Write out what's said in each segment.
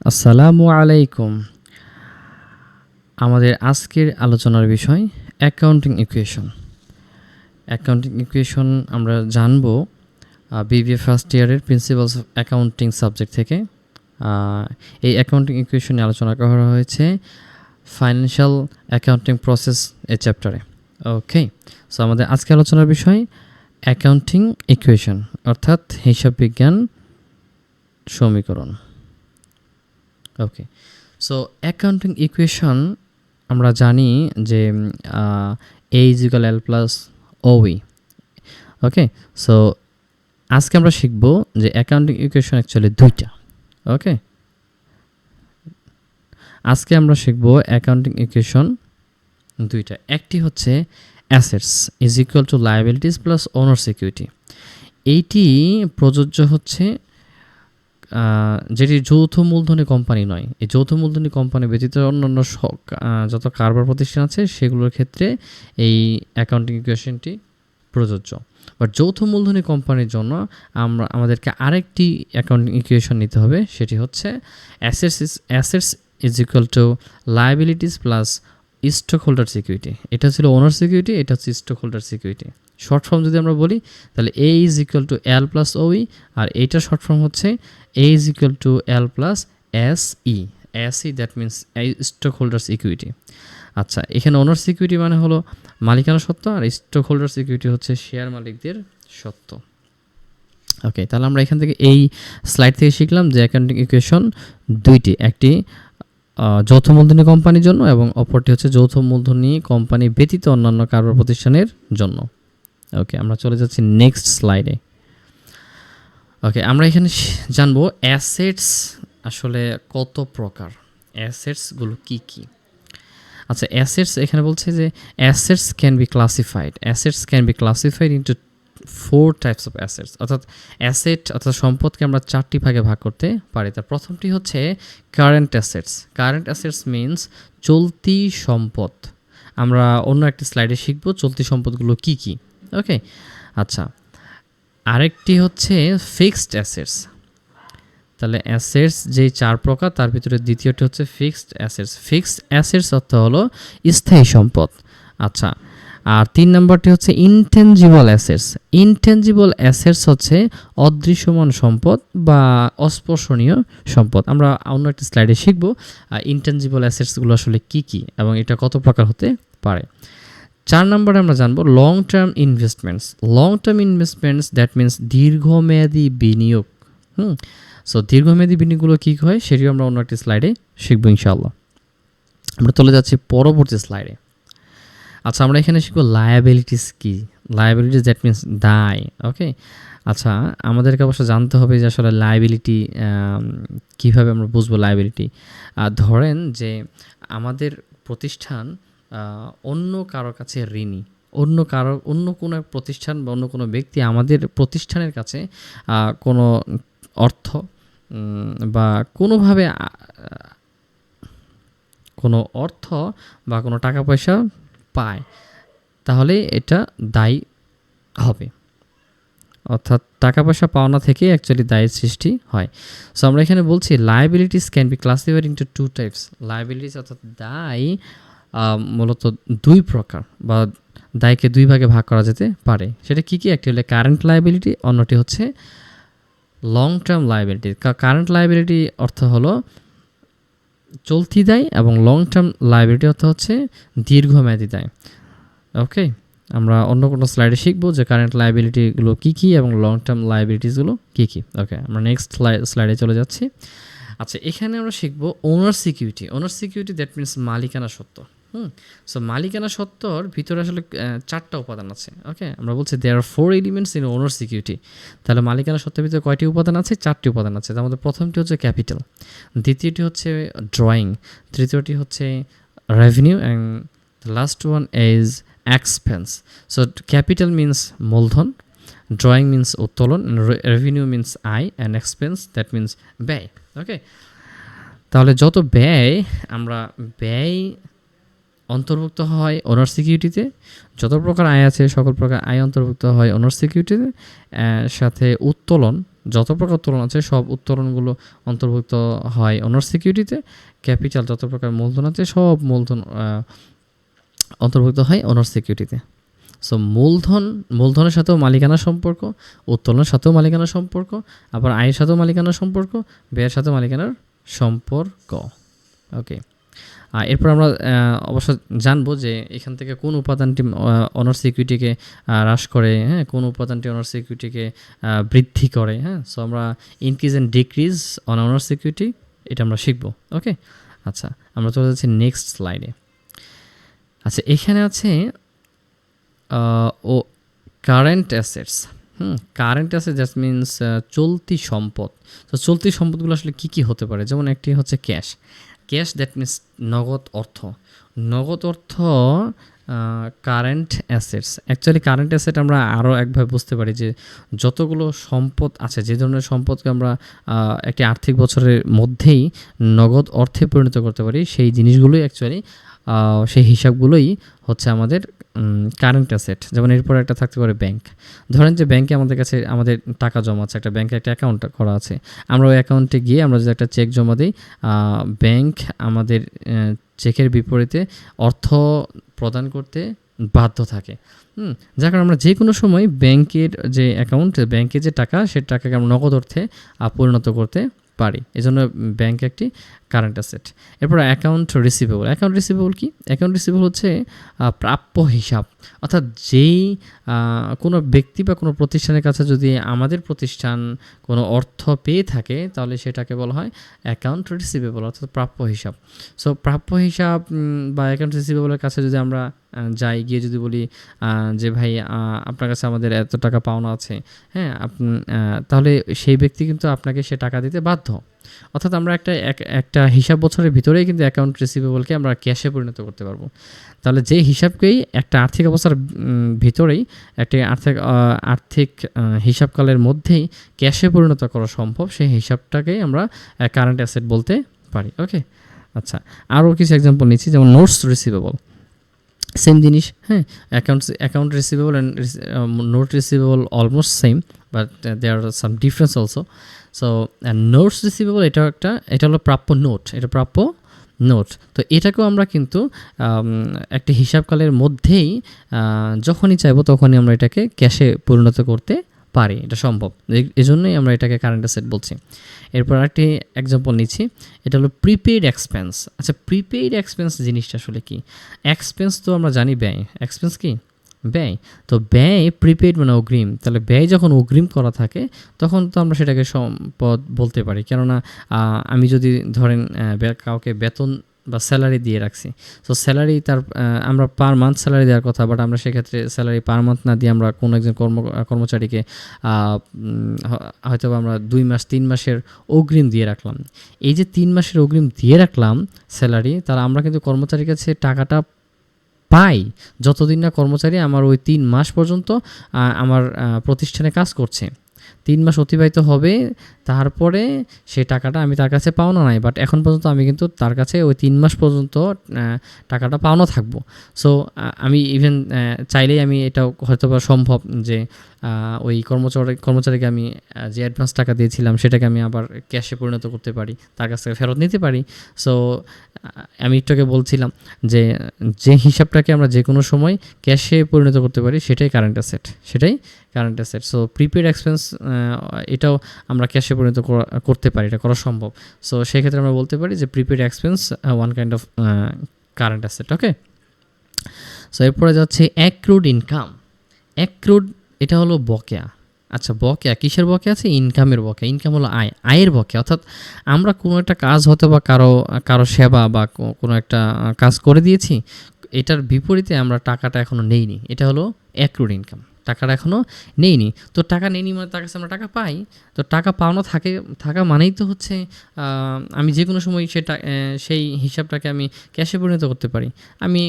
আসসালামু আলাইকুম। আমাদের আজকের আলোচনার বিষয় অ্যাকাউন্টিং ইকুয়েশন। অ্যাকাউন্টিং ইকুয়েশন আমরা জানব বিবিএ ফার্স্ট ইয়ারের প্রিন্সিপালস অফ অ্যাকাউন্টিং সাবজেক্ট থেকে। এই অ্যাকাউন্টিং ইকুয়েশন নিয়ে আলোচনা করা হয়েছে ফাইন্যান্সিয়াল অ্যাকাউন্টিং প্রসেস এই চ্যাপ্টারে। ওকে, সো আমাদের আজকে আলোচনার বিষয় অ্যাকাউন্টিং ইকুয়েশন অর্থাৎ হিসাব বিজ্ঞান সমীকরণ। ওকে, সো অ্যাকাউন্টিং ইকুয়েশন আমরা জানি যে এ ইজ ইকুয়াল এল প্লাস ওই। ওকে, সো আজকে আমরা শিখব যে অ্যাকাউন্টিং ইকুয়েশন অ্যাকচুয়ালি দুইটা। ওকে, আজকে আমরা শিখব অ্যাকাউন্টিং ইকুয়েশন দুইটা। একটি হচ্ছে assets is equal to liabilities plus owner security. এইটি প্রযোজ্য হচ্ছে যেটি যৌথ মূলধনী কোম্পানি নয়। এই যৌথ মূলধনী কোম্পানি ব্যতীত অন্যান্য যত কারবার প্রতিষ্ঠান আছে সেগুলোর ক্ষেত্রে এই অ্যাকাউন্টিং ইকুয়েশনটি প্রযোজ্য। বাট যৌথ মূলধনী কোম্পানির জন্য আমাদেরকে আরেকটি অ্যাকাউন্টিং ইকুয়েশন নিতে হবে, সেটি হচ্ছে assets is equal to liabilities plus stock holder security. এটা ছিল ওনার সিকিউরিটি, এটা হচ্ছে stock holder security. Short form যদি আমরা বলি তাহলে A is equal to L plus OE, আর এইটার শর্ট ফর্ম হচ্ছে A is equal to L plus S E. That means stock holder security. আচ্ছা, এখানে ওনার সিকিউরিটি মানে হলো মালিকানা সত্ত্ব, আর স্টক হোল্ডার সিকিউরিটি হচ্ছে শেয়ার মালিকদের সত্ত্ব। ওকে, তাহলে আমরা এখান থেকে এই স্লাইড থেকে শিখলাম যে অ্যাকাউন্টিং ইকুয়েশন দুইটি, একটি যৌথ মূলধনী কোম্পানির জন্য এবং অপরটি হচ্ছে যৌথ মূলধনী কোম্পানি ব্যতীত অন্যান্য কারবার প্রতিষ্ঠানের জন্য। ওকে, আমরা চলে যাচ্ছি নেক্সট স্লাইডে। ওকে, আমরা এখানে জানবো অ্যাসেটস আসলে কত প্রকার, অ্যাসেটসগুলো কি কি। আচ্ছা, অ্যাসেটস এখানে বলছে যে assets can be classified into 4 types of assets. অর্থাৎ অ্যাসেট অর্থাৎ সম্পদকে আমরা 4টি ভাগে ভাগ করতে পারি। তার প্রথমটি হচ্ছে কারেন্ট অ্যাসেটস মিনস চলতি সম্পদ। আমরা অন্য একটি স্লাইডে শিখব চলতি সম্পদগুলো কি কি। ওকে, আচ্ছা, আরেকটি হচ্ছে ফিক্সড অ্যাসেটস। তাহলে অ্যাসেটস যেই 4 প্রকার তার ভিতরে দ্বিতীয়টি হচ্ছে ফিক্সড অ্যাসেটস অর্থ হলো স্থায়ী সম্পদ। আচ্ছা, আর 3 নম্বরটি হচ্ছে ইনটেনজিবল অ্যাসেটস হচ্ছে অদৃশ্যমান সম্পদ বা অস্পর্শনীয় সম্পদ। আমরা অন্য একটি স্লাইডে শিখব ইনটেনজিবল অ্যাসেটসগুলো আসলে কি কি এবং এটা কত প্রকার হতে পারে। 4 নম্বরে আমরা জানবো long term investments that means দীর্ঘমেয়াদী বিনিয়োগ। সো দীর্ঘমেয়াদী বিনিয়োগগুলো কী হয় সেটিও আমরা অন্য একটি স্লাইডে শিখবো ইনশাআল্লাহ। আমরা চলে যাচ্ছি পরবর্তী স্লাইডে। আচ্ছা, আমরা এখানে শিখবো লায়াবিলিটিস কি। লায়াবিলিটিস দ্যাট মিনস দায়। ওকে, আচ্ছা, আমাদেরকে অবশ্য জানতে হবে যে আসলে লায়াবিলিটি কীভাবে আমরা বুঝবো লায়াবিলিটি। ধরেন যে আমাদের প্রতিষ্ঠান অন্য কারোর কাছে ঋণী, অন্য কোনো প্রতিষ্ঠান বা অন্য কোনো ব্যক্তি আমাদের প্রতিষ্ঠানের কাছে কোনো অর্থ বা কোনোভাবে কোনো অর্থ বা কোনো টাকা পয়সা পায়, তাহলে এটা দায়ী হবে। অর্থাৎ টাকা পয়সা পাওনা থেকে অ্যাকচুয়ালি দায়ের সৃষ্টি হয়। সো আমরা এখানে বলছি liabilities can be classified into 2 types. Liabilities অর্থাৎ দায় মূলত 2 প্রকার বা দায়কে 2 ভাগে ভাগ করা যেতে পারে। সেটা কি কি? একটি হলো কারেন্ট লায়াবিলিটি, অন্যটি হচ্ছে long term liability. Current liability অর্থ হলো চলতি দায় এবং লং টার্ম লায়াবিলিটি অর্থ হচ্ছে দীর্ঘমেয়াদী দায়। ওকে, আমরা অন্য কোনো স্লাইডে শিখবো যে কারেন্ট লায়াবিলিটিগুলো কী কী এবং লং টার্ম লায়াবিলিটিসগুলো কী কী। ওকে, আমরা নেক্সট স্লাইডে চলে যাচ্ছি। আচ্ছা, এখানে আমরা শিখবো ওনার সিকিউরিটি দ্যাট মিনস মালিকানা সত্ত্ব। সো মালিকানা সত্ত্বর ভিতরে আসলে 4টা উপাদান আছে। ওকে, আমরা বলছি দেয়ার আর 4 এলিমেন্টস ইন ওনার সিকিউরিটি। তাহলে মালিকানা সত্ত্বের ভিতরে কয়টি উপাদান আছে? 4টি উপাদান আছে। তার মধ্যে প্রথমটি হচ্ছে ক্যাপিটাল, দ্বিতীয়টি হচ্ছে ড্রয়িং, তৃতীয়টি হচ্ছে revenue and the last one is expense. So capital means মূলধন, ড্রয়িং মিনস উত্তোলন, রেভিনিউ মিনস আয়, অ্যান্ড এক্সপেন্স দ্যাট মিনস ব্যয়। ওকে, তাহলে যত ব্যয় অন্তর্ভুক্ত হয় ওনার সিকিউরিটিতে, যত প্রকার আয় আছে সকল প্রকার আয় অন্তর্ভুক্ত হয় ওনার সিকিউরিটিতে, সাথে উত্তোলন যত প্রকার উত্তোলন আছে সব উত্তোলনগুলো অন্তর্ভুক্ত হয় অনার্স সিকিউরিটিতে। ক্যাপিটাল যত প্রকার মূলধন আছে সব মূলধন অন্তর্ভুক্ত হয় অনার্স সিকিউরিটিতে। সো মূলধনের সাথেও মালিকানা সম্পর্ক, উত্তোলনের সাথেও মালিকানা সম্পর্ক, আবার আয়ের সাথেও মালিকানা সম্পর্ক, ব্যয়ের সাথেও মালিকানার সম্পর্ক। ওকে, এরপর আমরা অবশ্য জানবো যে এখান থেকে কোন উপাদানটি অনার্স সিকিউরিটিকে হ্রাস করে, হ্যাঁ, কোন উপাদানটি অনার্স সিকিউরিটিকে বৃদ্ধি করে। হ্যাঁ, সো আমরা increase and decrease on honours security এটা আমরা শিখবো। ওকে, আচ্ছা, আমরা চলে যাচ্ছি নেক্সট স্লাইডে। আচ্ছা, এখানে আছে ও current assets. Current asset that means চলতি সম্পদ। তো চলতি সম্পদগুলো আসলে কী কী হতে পারে? যেমন একটি হচ্ছে ক্যাশ। ক্যাশ দ্যাট মিনস নগদ অর্থ। নগদ অর্থ current assets. Actually current asset আমরা আরও একভাবে বুঝতে পারি যে যতগুলো সম্পদ আছে, যে ধরনের সম্পদকে আমরা একটি আর্থিক বছরের মধ্যেই নগদ অর্থে পরিণত করতে পারি, সেই জিনিসগুলোই অ্যাকচুয়ালি সেই হিসাবগুলোই হচ্ছে আমাদের কারেন্ট অ্যাসেট। যেমন এরপর একটা থাকতে পারে ব্যাংক। ধরেন যে ব্যাংকে আমাদের কাছে আমাদের টাকা জমা আছে, একটা ব্যাংকে একটা অ্যাকাউন্ট করা আছে। আমরা ওই অ্যাকাউন্টে গিয়ে আমরা যদি একটা চেক জমা দিই, ব্যাংক আমাদের চেকের বিপরীতে অর্থ প্রদান করতে বাধ্য থাকে। যার কারণে আমরা যে কোনো সময় ব্যাংকের যে অ্যাকাউন্ট, ব্যাংকে যে টাকা, সে টাকাকে আমরা নগদ অর্থে পরিণত করতে পারি। এজন্য ব্যাংক একটি কারেন্ট অ্যাসেট। এরপর অ্যাকাউন্ট রিসিভেবল। অ্যাকাউন্ট রিসিভেবল কি? অ্যাকাউন্ট রিসিভেবল হচ্ছে প্রাপ্য হিসাব। অর্থাৎ যেই কোনো ব্যক্তি বা কোনো প্রতিষ্ঠানের কাছে যদি আমাদের প্রতিষ্ঠান কোনো অর্থ পেয়ে থাকে, তাহলে সেটাকে বলা হয় অ্যাকাউন্ট রিসিভেবল, অর্থাৎ প্রাপ্য হিসাব। সো প্রাপ্য হিসাব বা অ্যাকাউন্ট রিসিভেবলের কাছে যদি আমরা যাই, গিয়ে যদি বলি যে ভাই আপনার কাছে আমাদের এত টাকা পাওনা আছে, হ্যাঁ, তাহলে সেই ব্যক্তি কিন্তু আপনাকে সে টাকা দিতে বাধ্য। অর্থাৎ আমরা একটা হিসাব বছরের ভিতরেই কিন্তু অ্যাকাউন্ট রিসিভেবলকে আমরা ক্যাশে পরিণত করতে পারবো। তাহলে যে হিসাবকেই একটা আর্থিক অবস্থার ভিতরেই একটি আর্থিক হিসাবকালের মধ্যেই ক্যাশে পরিণত করা সম্ভব, সেই হিসাবটাকেই আমরা কারেন্ট অ্যাসেট বলতে পারি। ওকে, আচ্ছা, আরও কিছু এক্সাম্পল নিচ্ছি। যেমন নোটস রিসিভেবল, সেম জিনিস। হ্যাঁ, account receivable and note receivable almost same, but there are some difference also. So notes receivable এটা হলো প্রাপ্য নোট, এটা প্রাপ্য নোট। তো এটাকেও আমরা কিন্তু একটা হিসাবকালের মধ্যেই যখনই চাইবো তখনই আমরা এটাকে ক্যাশে পরিণত করতে পারি, এটা সম্ভব। এজন্যই আমরা এটাকে কারেন্ট অ্যাসেট বলছি। এরপর আরেকটি এক্সাম্পল নিচ্ছি, এটা হলো প্রিপেইড এক্সপেন্স। আচ্ছা, প্রিপেইড এক্সপেন্স জিনিসটা আসলে কি? এক্সপেন্স তো আমরা জানি ব্যয়, এক্সপেন্স কি? ব্যয়। তো ব্যয় প্রিপেইড মানে অগ্রিম। তাহলে ব্যয় যখন অগ্রিম করা থাকে তখন তো আমরা সেটাকে সম্পদ বলতে পারি। কেননা আমি যদি ধরেন কাউকে বেতন বা স্যালারি দিয়ে রাখছি, তো স্যালারি তার আমরা পার মান্থ স্যালারি দেওয়ার কথা, বাট আমরা সেক্ষেত্রে স্যালারি পার মান্থ না দিয়ে আমরা কোনো একজন কর্মচারীকে হয়তো আমরা 2 মাস 3 মাসের অগ্রিম দিয়ে রাখলাম। এই যে 3 মাসের অগ্রিম দিয়ে রাখলাম স্যালারি, তাহলে আমরা কিন্তু কর্মচারীর কাছে টাকাটা পাই যতদিন না কর্মচারী আমার ওই 3 মাস পর্যন্ত আমার প্রতিষ্ঠানে কাজ করছে। 3 মাস অতিবাহিত হবে, তারপরে সেই টাকাটা আমি তার কাছে পাওনা নাই, বাট এখন পর্যন্ত আমি কিন্তু তার কাছে ওই 3 মাস পর্যন্ত টাকাটা পাওনা থাকবো। সো আমি ইভেন চাইলেই আমি এটাও হয়তো বা সম্ভব যে ওই কর্মচারীকে আমি যে অ্যাডভান্স টাকা দিয়েছিলাম সেটাকে আমি আবার ক্যাশে পরিণত করতে পারি, তার কাছ থেকে ফেরত নিতে পারি। সো আমি একটুকে বলছিলাম যে হিসাবটাকে আমরা যে কোনো সময় ক্যাশে পরিণত করতে পারি সেটাই current asset, so prepaid expense এটাও আমরা ক্যাশে পরিণত করতে পারি, এটা করা সম্ভব। সো সেক্ষেত্রে আমরা বলতে পারি যে prepaid expense one kind of current asset. Okay, so এরপরে যাচ্ছে অ্যাক্রুড ইনকাম। অ্যাক্রুড এটা হলো বকেয়া। আচ্ছা, বকেয়া কিসের বকেয়া আছে? ইনকামের বকেয়া। ইনকাম হলো আয়ের বকেয়া। অর্থাৎ আমরা কোনো একটা কাজ হয়তো বা কারো সেবা বা কোনো একটা কাজ করে দিয়েছি, এটার বিপরীতে আমরা টাকাটা এখনও নেইনি, এটা হলো অ্যাক্রুড ইনকাম। টাকাটা এখনও নেইনি, তো টাকা নেইনি মানে তার কাছে আমরা টাকা পাই। তো টাকা পাওনা থাকা মানেই তো হচ্ছে আমি যে কোনো সময় সেই হিসাবটাকে আমি ক্যাশে পরিণত করতে পারি। আমি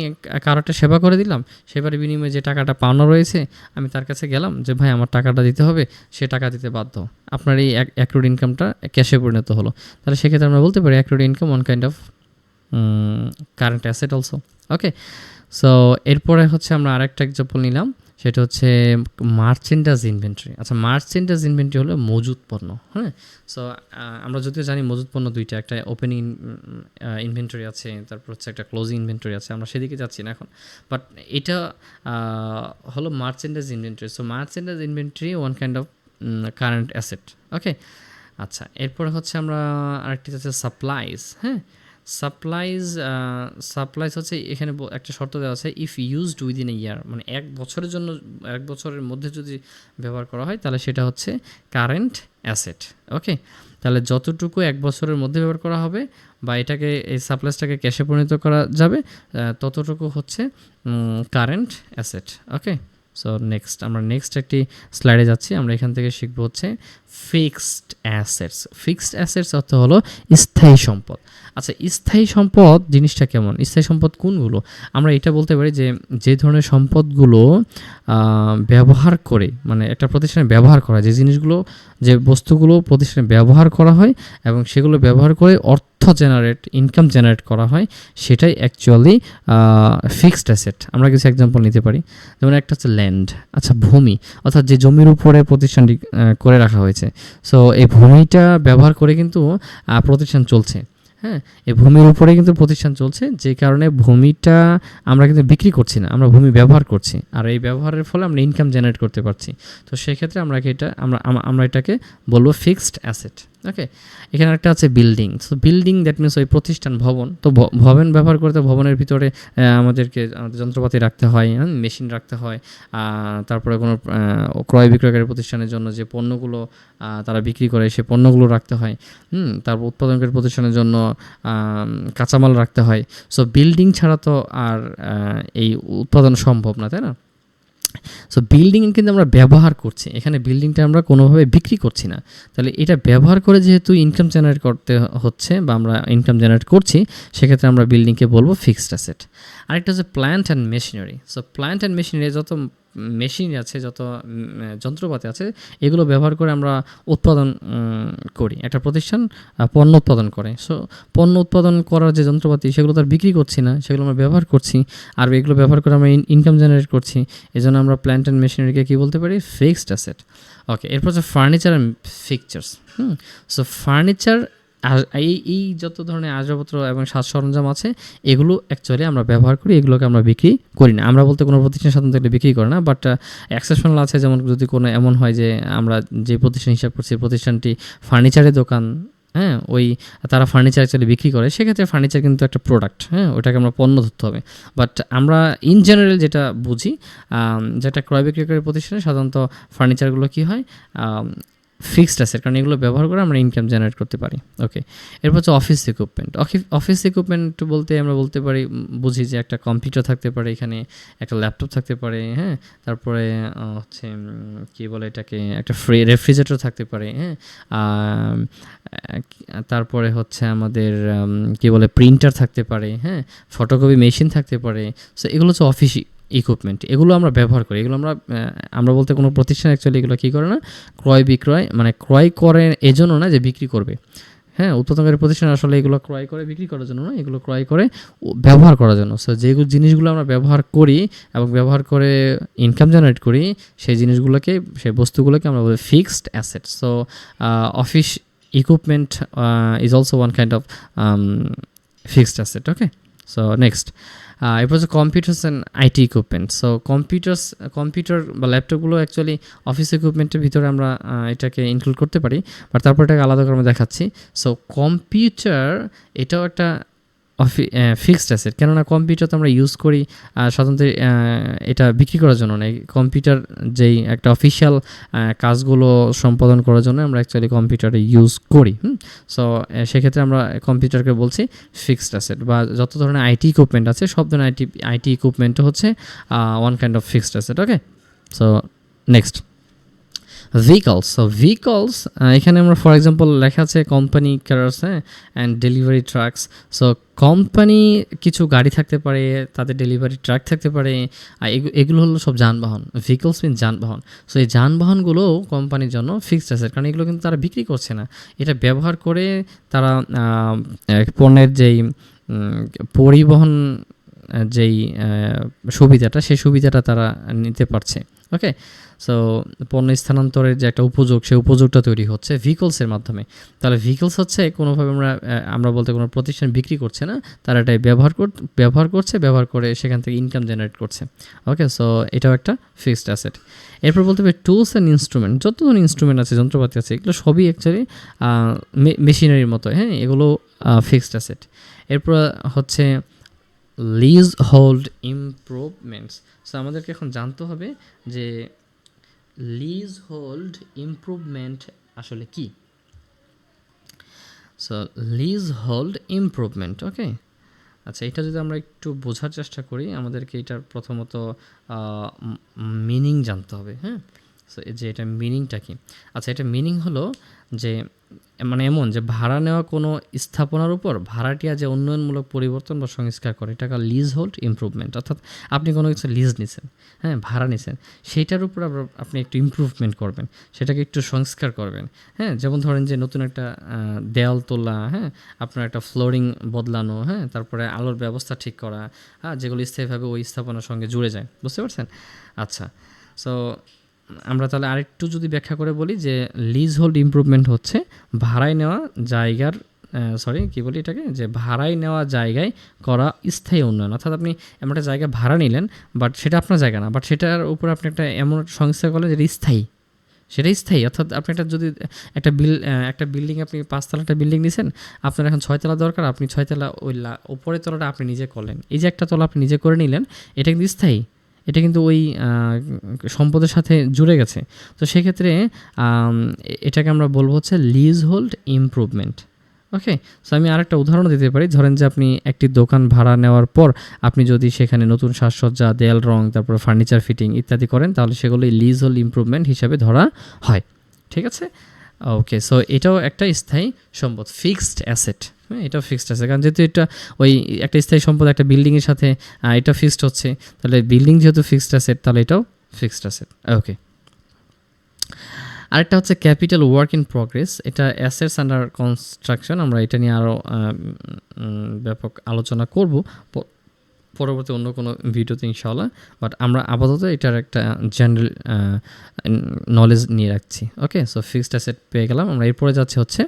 কারো একটা সেবা করে দিলাম, সেবার বিনিময়ে যে টাকাটা পাওনা রয়েছে আমি তার কাছে গেলাম যে ভাই আমার টাকাটা দিতে হবে, সে টাকা দিতে বাধ্য। আপনার এই অ্যাক্রুড ইনকামটা ক্যাশে পরিণত হলো। তাহলে সেক্ষেত্রে আমরা বলতে পারি accrued income one kind of current asset also. Okay, so এরপরে হচ্ছে আমরা আরেকটা এক্সাম্পল নিলাম, সেটা হচ্ছে মার্চেন্ডাইজ ইনভেন্টরি। আচ্ছা, মার্চেন্ডাইজ ইনভেন্টরি হলো মজুত পণ্য, হ্যাঁ? সো আমরা যদিও জানি মজুত পণ্য দুইটা, একটা ওপেনিং ইনভেন্টরি আছে, তারপর হচ্ছে একটা ক্লোজিং ইনভেন্টরি আছে, আমরা সেদিকে যাচ্ছি না এখন। বাট এটা হলো merchandise inventory. So merchandise inventory one kind of current asset, okay. আচ্ছা, এরপরে হচ্ছে আমরা আরেকটি হচ্ছে সাপ্লাইজ, হ্যাঁ? সাপ্লাইজ হচ্ছে এখানে একটা শর্ত দেওয়া আছে, ইফ ইউজড উইদিন এ ইয়ার, মানে 1 বছরের জন্য, 1 বছরের মধ্যে যদি ব্যবহার করা হয় তাহলে সেটা হচ্ছে কারেন্ট অ্যাসেট, ওকে। তাহলে যতটুকু 1 বছরের মধ্যে ব্যবহার করা হবে বা এটাকে, এই সাপ্লাইজটাকে ক্যাশে পরিণত করা যাবে, ততটুকু হচ্ছে কারেন্ট অ্যাসেট, ওকে। সো আমরা নেক্সট একটি স্লাইডে যাচ্ছি। আমরা এখান থেকে শিখবো হচ্ছে ফিক্সড অ্যাসেটস। ফিক্সড অ্যাসেটস অর্থ হলো স্থায়ী সম্পদ। আচ্ছা, স্থায়ী সম্পদ জিনিসটা কেমন? স্থায়ী সম্পদ কোনগুলো? আমরা এটা বলতে পারি যে ধরনের সম্পদগুলো ব্যবহার করে, মানে একটা প্রতিষ্ঠানে ব্যবহার করা, যে জিনিসগুলো, যে বস্তুগুলো প্রতিষ্ঠানে ব্যবহার করা হয় এবং সেগুলো ব্যবহার করে ইনকাম জেনারেট করা হয়, সেটাই অ্যাকচুয়ালি ফিক্সড অ্যাসেট। আমরা কিছু এক্সাম্পল নিতে পারি, যেমন একটা হচ্ছে ল্যান্ড। আচ্ছা, ভূমি, অর্থাৎ যে জমির উপরে প্রতিষ্ঠানটি করে রাখা হয়েছে, সো এই ভূমিটা ব্যবহার করে কিন্তু প্রতিষ্ঠান চলছে, হ্যাঁ? এই ভূমির উপরে কিন্তু প্রতিষ্ঠান চলছে, যে কারণে ভূমিটা আমরা কিন্তু বিক্রি করছি না, আমরা ভূমি ব্যবহার করছি, আর এই ব্যবহারের ফলে আমরা ইনকাম জেনারেট করতে পারছি। তো সেক্ষেত্রে আমরা এটাকে বলবো ফিক্সড অ্যাসেট, ওকে। এখানে একটা আছে building. So building that means ওই প্রতিষ্ঠান, ভবন। তো ভবন ব্যবহার করতে ভবনের ভিতরে আমাদের যন্ত্রপাতি রাখতে হয়, মেশিন রাখতে হয়, তারপরে কোনো ক্রয় বিক্রয়কারী প্রতিষ্ঠানের জন্য যে পণ্যগুলো তারা বিক্রি করে সে পণ্যগুলো রাখতে হয়, তারপর উৎপাদনকারী প্রতিষ্ঠানের জন্য কাঁচামাল রাখতে হয়। সো বিল্ডিং ছাড়া তো আর এই উৎপাদন সম্ভব না, তাই না? সো বিল্ডিং কিন্তু আমরা ব্যবহার করছি, এখানে বিল্ডিংটা আমরা কোনোভাবে বিক্রি করছি না। তাহলে এটা ব্যবহার করে যেহেতু ইনকাম জেনারেট করতে হচ্ছে বা আমরা ইনকাম জেনারেট করছি, সেক্ষেত্রে আমরা বিল্ডিংকে বলবো ফিক্সড অ্যাসেট। আরেকটা হচ্ছে plant and machinery. So plant and machinery, যত মেশিন আছে, যত যন্ত্রপাতি আছে, এগুলো ব্যবহার করে আমরা উৎপাদন করি। একটা প্রতিষ্ঠান পণ্য উৎপাদন করে, সো পণ্য উৎপাদন করার যে যন্ত্রপাতি, সেগুলো তো আর বিক্রি করছি না, সেগুলো আমরা ব্যবহার করছি, আর এগুলো ব্যবহার করে আমরা ইনকাম জেনারেট করছি। এই জন্য আমরা প্ল্যান্ট অ্যান্ড মেশিনারিকে কী বলতে পারি? Fixed asset, okay. এরপর হচ্ছে ফার্নিচার অ্যান্ড ফিকচার্স। সো ফার্নিচার, এই যত ধরনের আসবাবপত্র এবং সাজ সরঞ্জাম আছে, এগুলো অ্যাকচুয়ালি আমরা ব্যবহার করি, এগুলোকে আমরা বিক্রি করি না। আমরা বলতে কোনো প্রতিষ্ঠান সাধারণত এগুলো বিক্রি করে না, বাট এক্সেপশনাল আছে, যেমন যদি কোনো এমন হয় যে আমরা যে প্রতিষ্ঠান হিসাব করছি, প্রতিষ্ঠানটি ফার্নিচারের দোকান, হ্যাঁ, তারা ফার্নিচার অ্যাকচুয়ালি বিক্রি করে, সেক্ষেত্রে ফার্নিচার কিন্তু একটা প্রোডাক্ট, হ্যাঁ, ওটাকে আমরা পণ্য ধরতে হবে। বাট আমরা ইন জেনারেল যেটা বুঝি, যেটা ক্রয় বিক্রয়কারী প্রতিষ্ঠানে সাধারণত ফার্নিচারগুলো কী হয়, ফিক্সড অ্যাসেট, কারণ এগুলো ব্যবহার করে আমরা ইনকাম জেনারেট করতে পারি, ওকে। এরপর হচ্ছে অফিস ইকুইপমেন্ট। অফিস ইকুইপমেন্ট বলতে আমরা বলতে পারি, বুঝি যে একটা কম্পিউটার থাকতে পারে, এখানে একটা ল্যাপটপ থাকতে পারে, হ্যাঁ, তারপরে হচ্ছে কী বলে এটাকে, একটা রেফ্রিজারেটর থাকতে পারে, হ্যাঁ, তারপরে হচ্ছে আমাদের কী বলে প্রিন্টার থাকতে পারে, হ্যাঁ, ফটোকপি মেশিন থাকতে পারে। সো এগুলো হচ্ছে অফিস ইকুইপমেন্ট, এগুলো আমরা ব্যবহার করি, এগুলো আমরা বলতে কোনো প্রতিষ্ঠান অ্যাকচুয়ালি এগুলো কী করে না, ক্রয় বিক্রয়, মানে ক্রয় করে এজন্য না যে বিক্রি করবে, হ্যাঁ, উৎপাদনকারী প্রতিষ্ঠান আসলে এগুলো ক্রয় করে বিক্রি করার জন্য না, এগুলো ক্রয় করে ব্যবহার করার জন্য। সো যেগুলো জিনিসগুলো আমরা ব্যবহার করি এবং ব্যবহার করে ইনকাম জেনারেট করি, সেই জিনিসগুলোকে, সেই বস্তুগুলোকে আমরা বলি fixed asset. So office equipment is also one kind of fixed asset, okay. So next, এরপর হচ্ছে computers and IT equipment. So computer বা ল্যাপটপগুলো অ্যাকচুয়ালি অফিস ইকুইপমেন্টের ভিতরে আমরা এটাকে ইনক্লুড করতে পারি, বাট তারপর এটাকে আলাদা করে আমরা দেখাচ্ছি। সো কম্পিউটার এটাও একটা ফিক্সড অ্যাসেট, কেননা কম্পিউটার তো আমরা ইউজ করি সাধারণত এটা বিক্রি করার জন্য না, কম্পিউটার যেই একটা অফিসিয়াল কাজগুলো সম্পাদন করার জন্য আমরা অ্যাকচুয়ালি কম্পিউটারে ইউজ করি। সো সেক্ষেত্রে আমরা কম্পিউটারকে বলছি ফিক্সড অ্যাসেট। বা যত ধরনের আইটি ইকুইপমেন্ট আছে, সব ধরনের আইটি ইকুইপমেন্টও হচ্ছে one kind of fixed asset, okay. So next, vehicles. So vehicles, এখানে আমরা ফর এক্সাম্পল লেখা আছে কোম্পানি কার্স, হ্যাঁ, and delivery trucks. So company কিছু গাড়ি থাকতে পারে, তাদের ডেলিভারি ট্রাক থাকতে পারে, এগুলো হলো সব যানবাহন। ভেহিকলস মিন যানবাহন। সো এই যানবাহনগুলোও কোম্পানির জন্য ফিক্সড অ্যাসেট, কারণ এগুলো কিন্তু তারা বিক্রি করছে না, এটা ব্যবহার করে তারা পণ্যের যেই পরিবহন যেই সুবিধাটা, সেই সুবিধাটা তারা নিতে পারছে। ওকে, সো পণ্য স্থানান্তরের যে একটা উপযোগ, সেই উপযোগটা তৈরি হচ্ছে ভেহিকলসের মাধ্যমে। তাহলে ভেহিকলস হচ্ছে কোনোভাবে আমরা বলতে কোনো প্রতিষ্ঠান বিক্রি করছে না, তারা এটাই ব্যবহার করে সেখান থেকে ইনকাম জেনারেট করছে। ওকে, সো এটাও একটা ফিক্সড অ্যাসেট। এরপর বলতে হবে টুলস অ্যান্ড ইনস্ট্রুমেন্ট, যত ধরনের ইনস্ট্রুমেন্ট আছে, যন্ত্রপাতি আছে, এগুলো সবই অ্যাকচুয়ালি মেশিনারির মতো, হ্যাঁ, এগুলো ফিক্সড অ্যাসেট। এরপর হচ্ছে লিজ হোল্ড ইমপ্রুভমেন্টস। সো আমাদেরকে এখন জানতে হবে যে লিজ হোল্ড ইমপ্রুভমেন্ট আসলে কি। সো লিজ হোল্ড ইমপ্রুভমেন্ট, ওকে, আচ্ছা, এটা যদি আমরা একটু বোঝার চেষ্টা করি, আমাদেরকে এটার প্রথমত মিনিং জানতে হবে। হ্যাঁ, সো যে এটা মিনিংটা কি। আচ্ছা, এটা মিনিং হলো যে মানে এমন যে ভাড়া নেওয়া কোনো স্থাপনার উপর ভাড়াটিয়া যে উন্নয়নমূলক পরিবর্তন বা সংস্কার করে, এটাকে লিজ হোল্ড ইমপ্রুভমেন্ট। অর্থাৎ আপনি কোনো কিছু লিজ নিছেন, হ্যাঁ, ভাড়া নিছেন, সেইটার উপর আপনি একটু ইমপ্রুভমেন্ট করবেন, সেটাকে একটু সংস্কার করবেন। হ্যাঁ, যেমন ধরেন যে নতুন একটা দেয়াল তোলা, হ্যাঁ, আপনার একটা ফ্লোরিং বদলানো, হ্যাঁ, তারপরে আলোর ব্যবস্থা ঠিক করা, হ্যাঁ, যেগুলো স্থায়ীভাবে ওই স্থাপনার সঙ্গে জুড়ে যায়। বুঝতে পারছেন? আচ্ছা, সো আমরা তাহলে আরেকটু যদি ব্যাখ্যা করে বলি যে লিজ হোল্ড ইমপ্রুভমেন্ট হচ্ছে ভাড়ায় নেওয়া জায়গার এটাকে, যে ভাড়ায় নেওয়া জায়গায় করা স্থায়ী উন্নয়ন। অর্থাৎ আপনি এমন একটা জায়গা ভাড়া নিলেন, বাট সেটা আপনার জায়গা না, বাট সেটার উপর আপনি একটা এমন সংস্থা করলেন যেটা স্থায়ী, সেটাই স্থায়ী। অর্থাৎ আপনি একটা বিল্ডিং, আপনি 5 তলা একটা বিল্ডিং নিয়েছেন, আপনার এখন 6 তলা দরকার, আপনি 6 তলা ওই উপরের তলাটা আপনি নিজে করলেন। এই যে একটা তলা আপনি নিজে করে নিলেন, এটা কিন্তু স্থায়ী, এটা কিন্তু ওই সম্পদের সাথে জুড়ে গেছে। তো সেক্ষেত্রে এটাকে আমরা বলবো হচ্ছে লিজ হোল্ড ইমপ্রুভমেন্ট। ওকে, সো আমি আরেকটা উদাহরণ দিতে পারি। ধরেন যে আপনি একটি দোকান ভাড়া নেওয়ার পর আপনি যদি সেখানে নতুন সাজসজ্জা, দেয়াল রং, তারপর ফার্নিচার ফিটিং ইত্যাদি করেন, তাহলে সেগুলোই লিজ হোল্ড ইমপ্রুভমেন্ট হিসাবে ধরা হয়। ঠিক আছে, ওকে, সো এটাও একটা স্থায়ী সম্পদ, ফিক্সড অ্যাসেট। হ্যাঁ, এটাও ফিক্সড আছে, কারণ যেহেতু এটা ওই একটা স্থায়ী সম্পদ একটা বিল্ডিংয়ের সাথে এটা ফিক্সড হচ্ছে, তাহলে বিল্ডিং যেহেতু ফিক্সড অ্যাসেট, তাহলে এটাও ফিক্সড অ্যাসেট। ওকে, আরেকটা হচ্ছে ক্যাপিটাল ওয়ার্ক ইন প্রগ্রেস, এটা অ্যাসেটস আন্ডার কনস্ট্রাকশন। আমরা এটা নিয়ে আরও ব্যাপক আলোচনা করব পরবর্তী অন্য কোনো ভিডিওতে ইনশাআল্লাহ, বাট আমরা আপাতত এটার একটা জেনারেল নলেজ নিয়ে রাখছি। ওকে, সো ফিক্সড অ্যাসেট পেয়ে গেলাম। আমরা এরপরে যাচ্ছি হচ্ছে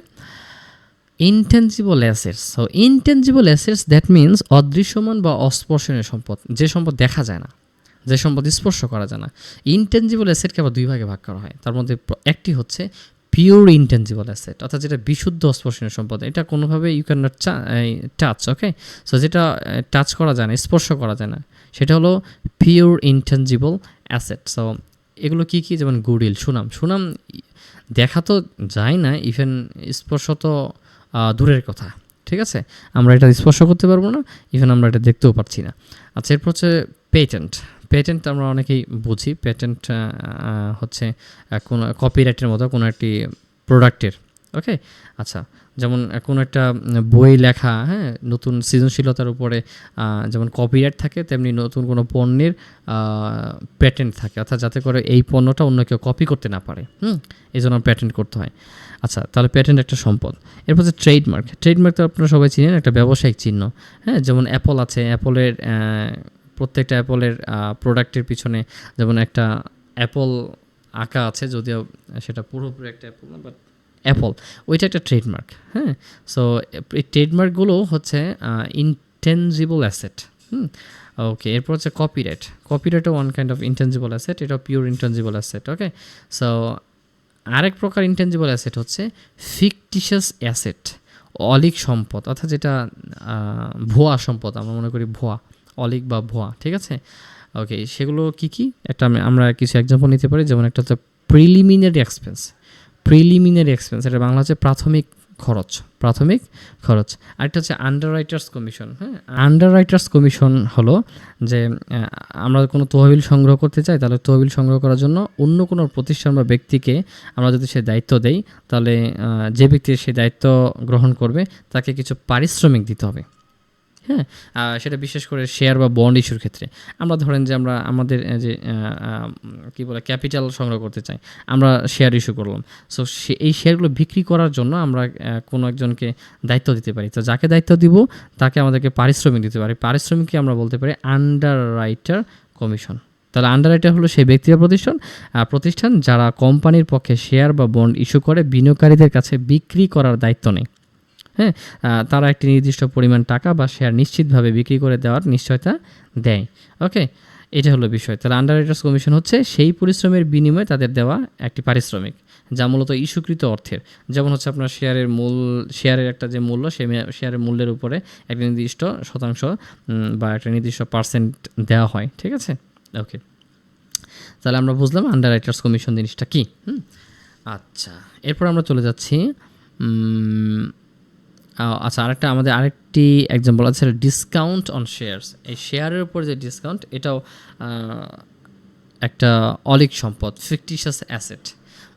intangible assets. So intangible assets that means অদৃশ্যমান বা অস্পর্শনীয় সম্পদ, যে সম্পদ দেখা যায় না, যে সম্পদ স্পর্শ করা যায় না। ইনটেনজিবল অ্যাসেটকে আবার দুই ভাগে ভাগ করা হয়। তার মধ্যে একটি হচ্ছে পিওর ইনটেনজিবল অ্যাসেট, অর্থাৎ যেটা বিশুদ্ধ অস্পর্শনীয় সম্পদ, এটা কোনোভাবে you can not touch. Okay, so যেটা টাচ করা যায় না, স্পর্শ করা যায় না, সেটা হলো পিওর ইনটেনজিবল অ্যাসেট। সো এগুলো কী কী, যেমন গুডউইল, সুনাম দেখা তো যায় না, ইভেন স্পর্শ তো দূরের কথা। ঠিক আছে, আমরা এটা স্পর্শ করতে পারবো না, ইভেন আমরা এটা দেখতেও পারছি না। আচ্ছা, এরপর হচ্ছে পেটেন্ট আমরা অনেকেই বুঝি। পেটেন্ট হচ্ছে কোনো কপিরাইটের মতো কোনো একটি প্রোডাক্টের। ওকে, আচ্ছা, যেমন কোনো একটা বই লেখা, হ্যাঁ, নতুন সৃজনশীলতার উপরে যেমন কপিরাইট থাকে, তেমনি নতুন কোনো পণ্যের পেটেন্ট থাকে, অর্থাৎ যাতে করে এই পণ্যটা অন্য কেউ কপি করতে না পারে। এই জন্য পেটেন্ট করতে হয়। আচ্ছা, তাহলে পেটেন্ট একটা সম্পদ। এরপর হচ্ছে ট্রেডমার্ক তো আপনারা সবাই চিনেন, একটা ব্যবসায়িক চিহ্ন। হ্যাঁ, যেমন অ্যাপল আছে, অ্যাপলের প্রত্যেকটা অ্যাপলের প্রোডাক্টের পিছনে যেমন একটা অ্যাপল আঁকা আছে, যদিও সেটা পুরোপুরি একটা অ্যাপল না, বাট অ্যাপল, ওইটা একটা ট্রেডমার্ক। হ্যাঁ, সো এই ট্রেডমার্কগুলো হচ্ছে ইনটেনজিবল অ্যাসেট। ওকে, এরপর হচ্ছে কপিরাইটও one kind of intangible asset, এটাও pure intangible asset. Okay, so আরেক প্রকার ইনটেনজিবল অ্যাসেট হচ্ছে ফিকটিশিয়াস অ্যাসেট, অলিক সম্পদ, অর্থাৎ যেটা ভুয়া সম্পদ, আমরা মনে করি ভুয়া, অলিক বা ভুয়া। ঠিক আছে, ওকে, সেগুলো কি কি, একটা আমরা কিছু এক্সাম্পল নিতে পারি। যেমন একটা হচ্ছে প্রিলিমিনারি এক্সপেন্স, এটা বাংলা হচ্ছে প্রাথমিক খরচ। আরেকটা হচ্ছে আন্ডাররাইটার্স কমিশন। হ্যাঁ, আন্ডাররাইটার্স কমিশন হলো যে আমরা কোনো তহবিল সংগ্রহ করতে চাই, তাহলে তহবিল সংগ্রহ করার জন্য অন্য কোনো প্রতিষ্ঠান বা ব্যক্তিকে আমরা যদি সে দায়িত্ব দেই, তাহলে যে ব্যক্তি সে দায়িত্ব গ্রহণ করবে তাকে কিছু পারিশ্রমিক দিতে হবে। হ্যাঁ, সেটা বিশেষ করে শেয়ার বা বন্ড ইস্যুর ক্ষেত্রে। আমরা ধরেন যে আমরা আমাদের যে কী বলে ক্যাপিটাল সংগ্রহ করতে চাই, আমরা শেয়ার ইস্যু করলাম। সো এই শেয়ারগুলো বিক্রি করার জন্য আমরা কোনো একজনকে দায়িত্ব দিতে পারি। তো যাকে দায়িত্ব দিব তাকে আমাদেরকে পারিশ্রমিক দিতে পারি। পারিশ্রমিককে আমরা বলতে পারি আন্ডার রাইটার কমিশন। তাহলে আন্ডার রাইটার হলো সেই ব্যক্তি বা প্রতিষ্ঠান যারা কোম্পানির পক্ষে শেয়ার বা বন্ড ইস্যু করে বিনিয়োগকারীদের কাছে বিক্রি করার দায়িত্ব নেয়। হ্যাঁ, তারা একটি নির্দিষ্ট পরিমাণ টাকা বা শেয়ার নিশ্চিতভাবে বিক্রি করে দেওয়ার নিশ্চয়তা দেয়। ওকে, এটা হলো বিষয়। তাহলে আন্ডার রাইটার্স কমিশন হচ্ছে সেই পরিশ্রমের বিনিময়ে তাদের দেওয়া একটি পারিশ্রমিক, যা মূলত ইস্যুকৃত অর্থের। যেমন হচ্ছে আপনার শেয়ারের একটা যে মূল্য, সেই শেয়ারের মূল্যের উপরে একটা নির্দিষ্ট শতাংশ বা একটা নির্দিষ্ট পার্সেন্ট দেওয়া হয়। ঠিক আছে, ওকে। তাহলে আমরা বুঝলাম আন্ডার রাইটার্স কমিশন জিনিসটা কী। আচ্ছা, এরপর আমরা চলে যাচ্ছি আচ্ছা, আমাদের আরেকটি এক্সাম্পল আছে ডিসকাউন্ট অন শেয়ারস। এই শেয়ারের উপর যে ডিসকাউন্ট, এটাও একটা অলিক সম্পদ, ফিকটিশিয়াস অ্যাসেট।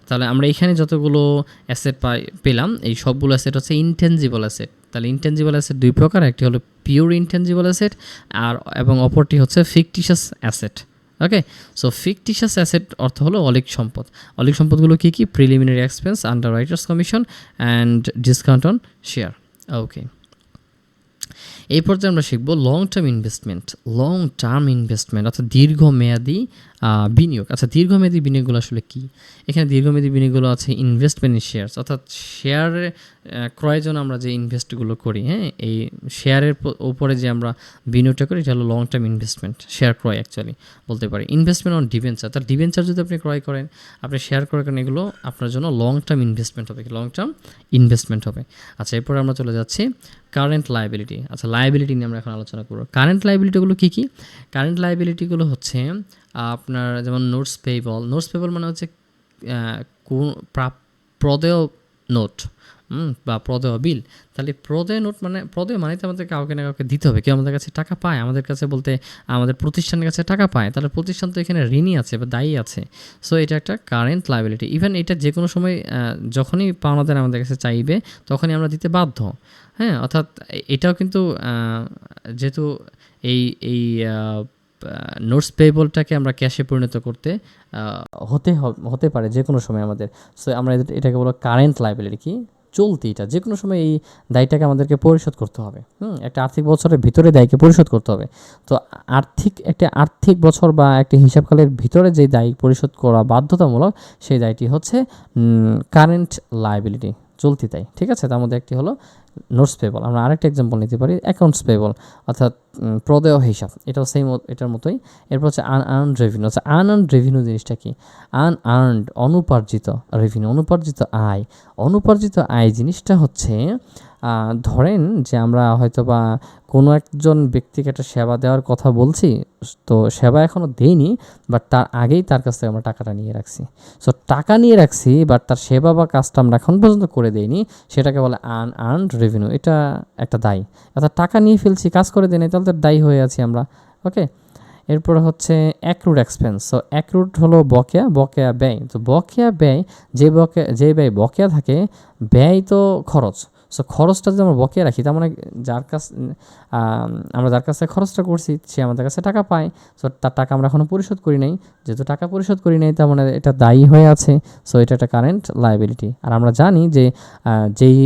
তাহলে আমরা এখানে যতগুলো অ্যাসেট পেলাম, এই সবগুলো অ্যাসেট হচ্ছে ইনটেনজিবল অ্যাসেট। তাহলে ইনটেনজিবল অ্যাসেট দুই প্রকার, একটি হলো পিওর ইনটেনজিবল অ্যাসেট এবং অপরটি হচ্ছে fictitious asset. Okay, so fictitious asset অর্থ হলো অলিক সম্পদ। অলিক সম্পদগুলো কী কী? Preliminary expense, underwriters commission and discount on share. Okay, এই পর্যায়ে আমরা শিখব লং টার্ম ইনভেস্টমেন্ট অর্থাৎ দীর্ঘমেয়াদী বিনিয়োগ। আচ্ছা, দীর্ঘমেয়াদী বিনিয়োগগুলো আসলে কী? এখানে দীর্ঘমেয়াদী বিনিয়োগগুলো আছে ইনভেস্টমেন্ট ইন শেয়ারস, অর্থাৎ শেয়ারের ক্রয়ের জন্য আমরা যে ইনভেস্টগুলো করি, হ্যাঁ, এই শেয়ারের উপরে যে আমরা বিনিয়োগটা করি, এটা হলো লং টার্ম ইনভেস্টমেন্ট, শেয়ার ক্রয় অ্যাকচুয়ালি বলতে পারি। ইনভেস্টমেন্ট অন ডিবেঞ্চার, তার ডিবেঞ্চার যদি আপনি ক্রয় করেন, আপনি শেয়ার ক্রয় করেন, এগুলো আপনার জন্য লং টার্ম ইনভেস্টমেন্ট হবে। আচ্ছা, এরপর আমরা চলে যাচ্ছি কারেন্ট লায়াবিলিটি। আচ্ছা, লায়াবিলিটি নিয়ে আমরা এখন আলোচনা করব। কারেন্ট লায়াবিলিটিগুলো কী কী? কারেন্ট লায়াবিলিটিগুলো হচ্ছে আপনার যেমন নোটস পেয়েবল মানে হচ্ছে প্রদেয় নোট বা প্রদেয় বিল। তাহলে প্রদেয় নোট মানে তো আমাদের কাউকে না কাউকে দিতে হবে। কেউ আমাদের কাছে টাকা পায়, আমাদের কাছে বলতে আমাদের প্রতিষ্ঠানের কাছে টাকা পায়, তাহলে প্রতিষ্ঠান তো এখানে ঋণী আছে বা দায়ী আছে। সো এটা একটা কারেন্ট লায়াবিলিটি। ইভেন এটা যে কোনো সময় যখনই পাওনাদার আমাদের কাছে চাইবে, তখনই আমরা দিতে বাধ্য। হ্যাঁ, অর্থাৎ এটাও কিন্তু যেহেতু এই নোটস পেয়েবলটাকে আমরা ক্যাশে পরিণত করতে হতে পারে যে কোনো সময় আমাদের। সো আমরা এটাকে বলো কারেন্ট লায়াবিলিটি, কি চলতি, এটা যে কোনো সময় এই দায়টাকে আমাদেরকে পরিশোধ করতে হবে। একটা আর্থিক বছরের ভিতরে দায়কে পরিশোধ করতে হবে। তো আর্থিক বছর বা একটি হিসাবকালের ভিতরে যে দায় পরিশোধ করা বাধ্যতামূলক, সেই দায়টি হচ্ছে কারেন্ট লায়াবিলিটি, চলতি দায়। ঠিক আছে, তার মধ্যে একটি হলো নোটস পেবল। আমরা আরেকটা এক্সাম্পল নিতে পারি অ্যাকাউন্টস পেবল, অর্থাৎ প্রদেয় হিসাব, এটাও সেম এটার মতোই। এরপর হচ্ছে আনআর্নড রেভিনিউ। আচ্ছা, আনআর্নড রেভিনিউ জিনিসটা কি? আনআর্নড, অনুপার্জিত রেভিনিউ, অনুপার্জিত আয় জিনিসটা হচ্ছে ধরেন যে আমরা হয়তো বা কোনো একজন ব্যক্তিকে একটা সেবা দেওয়ার কথা বলছি, তো সেবা এখনও দেইনি, বাট তার আগেই তার কাছ থেকে আমরা টাকাটা নিয়ে রাখছি। সো টাকা নিয়ে রাখছি, বাট তার সেবা বা কাজটা আমরা এখন পর্যন্ত করে দেইনি, সেটাকে বলে আনআর্নড রেভিনিউ। এটা একটা দায়, অর্থাৎ টাকা নিয়ে ফেলছি, কাজ করে দেয়নি, তাহলে তো দায়ী হয়ে আছি আমরা। ওকে, এরপর হচ্ছে অ্যাক্রুড এক্সপেন্স। সো অ্যাক্রুড হলো বকেয়া ব্যয়। তো বকেয়া ব্যয়, যে ব্যয় বকেয়া থাকে, ব্যয় তো খরচ। সো খরচটা যদি আমরা বকেয়া রাখি, তার মানে আমরা যার কাছে খরচটা করছি, সে আমাদের কাছে টাকা পায়। সো তার টাকা আমরা এখনও পরিশোধ করি নাই, যেহেতু টাকা পরিশোধ করি নাই, তার মানে এটা দায়ী হয়ে আছে। সো এটা একটা কারেন্ট লায়াবিলিটি। আর আমরা জানি যে যেই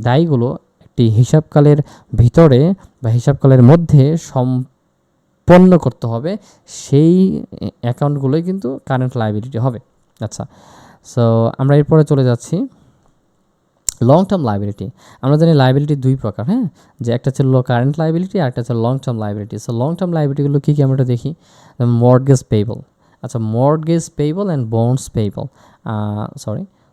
দায়গুলো একটি হিসাবকালের ভিতরে বা হিসাবকালের মধ্যে সম্পন্ন করতে হবে, সেই অ্যাকাউন্টগুলোই কিন্তু কারেন্ট লায়াবিলিটি হবে। আচ্ছা, সো আমরা এরপরে চলে যাচ্ছি লং টার্ম লায়াবিলিটি। আমরা জানি লায়াবিলিটি দুই প্রকার, হ্যাঁ, যে একটা ছিল কারেন্ট লায়াবিলিটি আর একটা ছিল long term liability. So long term লায়াবিলিটিগুলো কী কী আমরা দেখি? Mortgage payable. আচ্ছা, mortgage payable and bonds payable,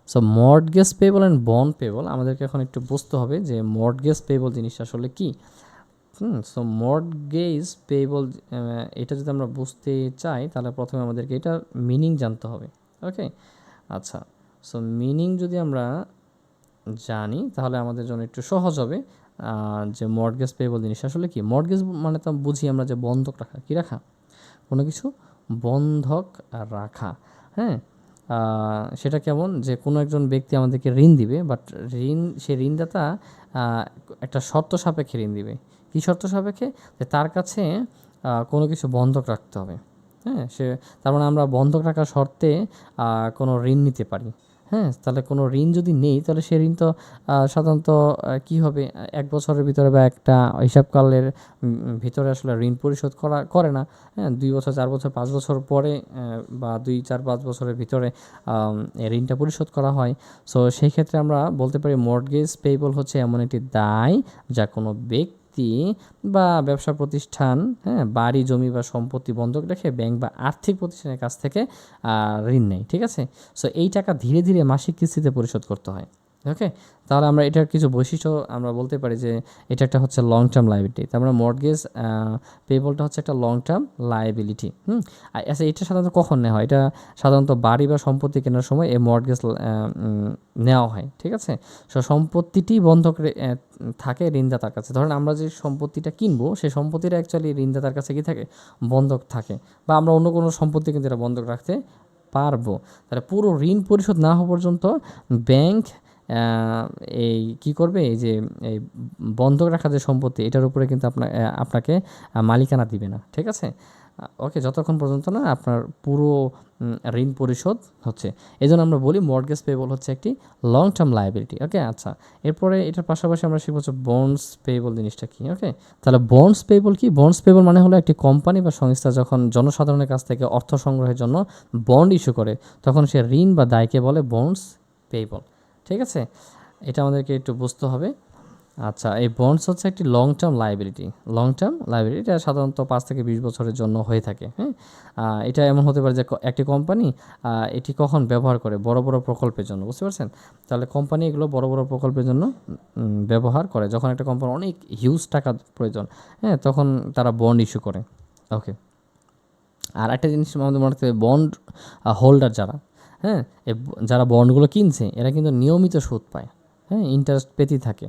so mortgage payable and bond payable আমাদেরকে এখন একটু বুঝতে হবে যে মর্টগেজ পেয়েবল জিনিসটা আসলে কী। সো মর্টগেজ পেয়েবল, এটা যদি আমরা বুঝতে চাই, তাহলে প্রথমে আমাদেরকে এটা মিনিং জানতে হবে। ওকে, আচ্ছা, সো মিনিং যদি আমরা জানি, তাহলে আমাদের জন্য একটু সহজ হবে যে মর্টগেজ পেয়েবল জিনিস আসলে কি। মর্টগেজ মানে তো বুঝি আমরা যে বন্ধক রাখা, কি রাখা, কোনো কিছু বন্ধক রাখা। হ্যাঁ, সেটা কেমন, যে কোনো একজন ব্যক্তি আমাদেরকে ঋণ দিবে, বাট সে ঋণদাতা একটা শর্ত সাপেক্ষে ঋণ দিবে। কী শর্ত সাপেক্ষে? যে তার কাছে কোনো কিছু বন্ধক রাখতে হবে। হ্যাঁ, তার মানে আমরা বন্ধক রাখার শর্তে কোনো ঋণ নিতে পারি। হ্যাঁ, তাহলে কোনো ঋণ যদি নেই, তাহলে সে ঋণ তো সাধারণত কী হবে, 1 বছরের ভিতরে বা একটা হিসাবকালের ভিতরে আসলে ঋণ পরিশোধ করে না। হ্যাঁ, 2 বছর, 4 বছর, 5 বছর পরে বা 2, 4, 5 বছরের ভিতরে এই ঋণটা পরিশোধ করা হয়। সো সেই ক্ষেত্রে আমরা বলতে পারি মর্টগেজ পেয়েবল হচ্ছে এমন একটি দায় যা কোনো ব্যক্তি বা ব্যবসা প্রতিষ্ঠান, হ্যাঁ, বাড়ি, জমি বা সম্পত্তি বন্ধক রেখে ব্যাংক বা আর্থিক প্রতিষ্ঠানের কাছ থেকে ঋণ নেয়। ঠিক আছে? সো এই টাকা ধীরে ধীরে মাসিক কিস্তিতে পরিশোধ করতে হয়। ওকে, তাহলে আমরা এটার কিছু বৈশিষ্ট্য আমরা বলতে পারি যে এটা একটা হচ্ছে লং টার্ম লায়াবিলিটি। তার মানে মর্টগেজ পেয়েবলটা হচ্ছে একটা লং টার্ম লায়াবিলিটি। আচ্ছা, এটা সাধারণত কখন নেওয়া হয়? এটা সাধারণত বাড়ি বা সম্পত্তি কেনার সময় এই মর্টগেজ নেওয়া হয়। ঠিক আছে? সো সম্পত্তিটি বন্ধক থাকে ঋণদাতার কাছে। ধরেন আমরা যে সম্পত্তিটা কিনবো, সেই সম্পত্তিটা অ্যাকচুয়ালি ঋণদাতার কাছে কি থাকে? বন্ধক থাকে। বা আমরা অন্য কোনো সম্পত্তি কিন্তু এটা বন্ধক রাখতে পারবো। তাহলে পুরো ঋণ পরিশোধ না হওয়া পর্যন্ত ব্যাংক এই কী করবে, এই যে এই বন্ধক রাখা যে সম্পত্তি, এটার উপরে কিন্তু আপনাকে মালিকানা দিবে না। ঠিক আছে? ওকে, যতক্ষণ পর্যন্ত না আপনার পুরো ঋণ পরিশোধ হচ্ছে। এই জন্য আমরা বলি মর্টগেজ পেয়েবল হচ্ছে একটি লং টার্ম লায়াবিলিটি। ওকে, আচ্ছা, এরপরে এটার পাশাপাশি আমরা শিখব হচ্ছে বন্ডস পেয়েবল জিনিসটা কি। ওকে, তাহলে বন্ডস পেয়েবল কি? বন্ডস পেয়েবল মানে হলো একটি কোম্পানি বা সংস্থা যখন জনসাধারণের কাছ থেকে অর্থ সংগ্রহের জন্য বন্ড ইস্যু করে, তখন সে ঋণ বা দায়কে বলে বন্ডস পেয়েবল। ঠিক আছে? এটা আমাদেরকে একটু বুঝতে হবে। আচ্ছা, এই বন্ডস হচ্ছে একটি long term liability. Long term liability এটা সাধারণত 5 থেকে 20 বছরের জন্য হয়ে থাকে। হ্যাঁ, এটা এমন হতে পারে যে একটি কোম্পানি এটি কখন ব্যবহার করে? বড় বড় প্রকল্পের জন্য। বুঝতে পারছেন? তাহলে কোম্পানি এগুলো বড় বড় প্রকল্পের জন্য ব্যবহার করে। যখন একটা কোম্পানি অনেক হিউজ টাকা প্রয়োজন, হ্যাঁ, তখন তারা বন্ড ইস্যু করে। ওকে, আর একটা জিনিস আমাদের মনে রাখতে হবে, বন্ড হোল্ডার যারা, হ্যাঁ, যারা বন্ডগুলো কিনছে, এরা কিন্তু নিয়মিত সুদ পায়। হ্যাঁ, ইন্টারেস্ট পেতেই থাকে।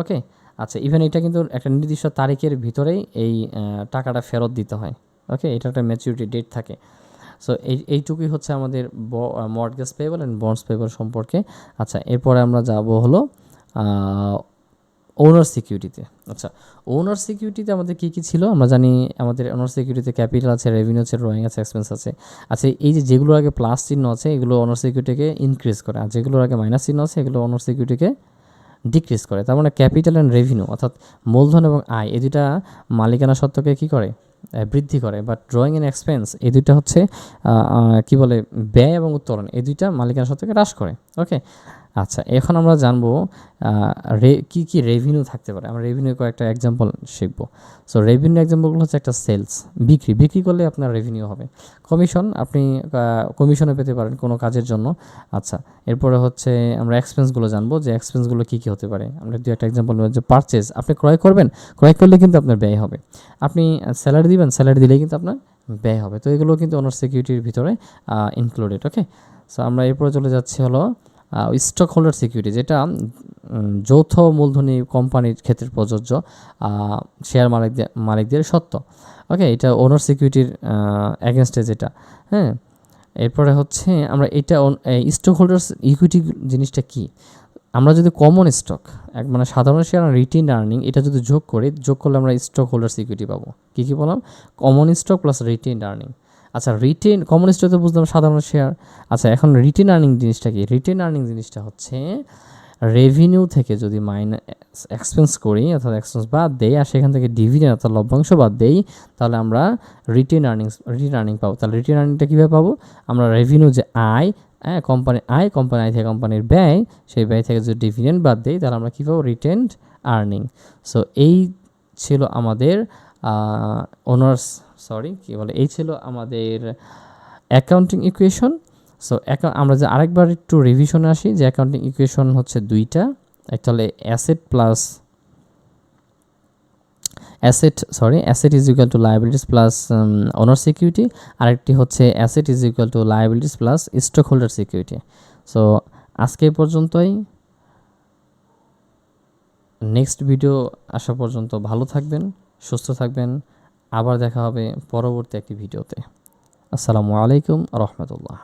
ওকে, আচ্ছা, ইভেন এটা কিন্তু একটা নির্দিষ্ট তারিখের ভিতরেই এই টাকাটা ফেরত দিতে হয়। ওকে, এটা একটা ম্যাচুরিটি ডেট থাকে। সো এইটুকুই হচ্ছে আমাদের mortgage payable and bonds payable সম্পর্কে। আচ্ছা, এরপরে আমরা যাব হলো ওনার সিকিউরিটিতে। আচ্ছা, ওনার সিকিউরিটিতে আমাদের কী কী ছিল? আমরা জানি আমাদের ওনার সিকিউরিটিতে ক্যাপিটাল আছে, রেভিনিউ আছে, ড্রয়িং আছে, এক্সপেন্স আছে। আচ্ছা, এই যে যেগুলোর আগে প্লাস চিহ্ন আছে, এগুলো ওনার সিকিউরিটিকে ইনক্রিজ করে, আর যেগুলোর আগে মাইনাস চিহ্ন আছে, এগুলো ওনার সিকিউরিটিকে ডিক্রিজ করে। তার মানে ক্যাপিটাল অ্যান্ড রেভিনিউ অর্থাৎ মূলধন এবং আয়, এই দুটা মালিকানা সত্ত্বকে কী করে? বৃদ্ধি করে। বাট ড্রয়িং অ্যান্ড এক্সপেন্স, এই দুইটা হচ্ছে কী বলে, ব্যয় এবং উত্তোলন, এই দুইটা মালিকানা সত্ত্বকে হ্রাস করে। ওকে, আচ্ছা, এখন আমরা জানবো কী কী রেভিনিউ থাকতে পারে। আমরা রেভিনিউ কয়েকটা এক্সাম্পল শিখব। সো রেভিনিউ এক্সাম্পলগুলো হচ্ছে একটা সেলস, বিক্রি করলে আপনার রেভিনিউ হবে। কমিশন, আপনি কমিশনে পেতে পারেন কোনো কাজের জন্য। আচ্ছা, এরপরে হচ্ছে আমরা এক্সপেন্সগুলো জানবো, যে এক্সপেন্সগুলো কী কী হতে পারে। আমরা দু একটা এক্সাম্পল নেব, যে পারচেজ, আপনি ক্রয় করবেন, ক্রয় করলে কিন্তু আপনার ব্যয় হবে। আপনি স্যালারি দিবেন, স্যালারি দিলেই কিন্তু আপনার ব্যয় হবে। তো এগুলো কিন্তু ওনার সিকিউরিটির ভিতরে ইনক্লুডেড। ওকে, সো আমরা এরপরে চলে যাচ্ছি হলো স্টক হোল্ডার সিকিউরিটি, যেটা যৌথ মূলধনী কোম্পানির ক্ষেত্রে প্রযোজ্য, শেয়ার মালিকদের সত্ত্ব। ওকে, এটা ওনার সিকিউরিটির অ্যাগেনস্টে যেটা। হ্যাঁ, এরপরে হচ্ছে আমরা এটা স্টক হোল্ডার্স ইকুইটি জিনিসটা কি? আমরা যদি কমন স্টক, মানে সাধারণ শেয়ার আর রিটেইনড আর্নিং, এটা যদি যোগ করলে আমরা স্টক হোল্ডার্স ইকুইটি পাবো। কী বললাম? Common stock plus retained earning. আচ্ছা, কমন স্টক তো বুঝলাম সাধারণ শেয়ার। আচ্ছা, এখন রিটেইন আর্নিং জিনিসটা কি? রিটেইন আর্নিং জিনিসটা হচ্ছে রেভিনিউ থেকে যদি মাইনাস এক্সপেন্স করি, অর্থাৎ এক্সপেন্স বাদ দেই, আর সেখান থেকে ডিভিডেন্ড অর্থাৎ লভ্যাংশ বাদ দেই, তাহলে আমরা রিটেইন আর্নিং পাবো। তাহলে রিটেইন আর্নিংটা কীভাবে পাবো? আমরা রেভিনিউ যে আয়, কোম্পানি আয় থেকে কোম্পানির ব্যয়, সেই ব্যয় থেকে যদি ডিভিডেন্ড বাদ দেই, তাহলে আমরা কী পাবো? Retained earning. সো এই ছিল আমাদের এই ছিল আমাদের অ্যাকাউন্টিং ইকুয়েশন। সো আমরা যে আরেকবার একটু রিভিশনে আসি, যে অ্যাকাউন্টিং ইকুয়েশন হচ্ছে দুইটা। একটা হলে asset is equal to liabilities plus owner security, আরেকটি হচ্ছে asset is equal to liabilities plus stock holder security. So আজকে পর্যন্তই। নেক্সট ভিডিও আসা পর্যন্ত ভালো থাকবেন, সুস্থ থাকবেন। আবার দেখা হবে পরবর্তী একটি ভিডিওতে। আসসালামু আলাইকুম রহমতুল্লাহ।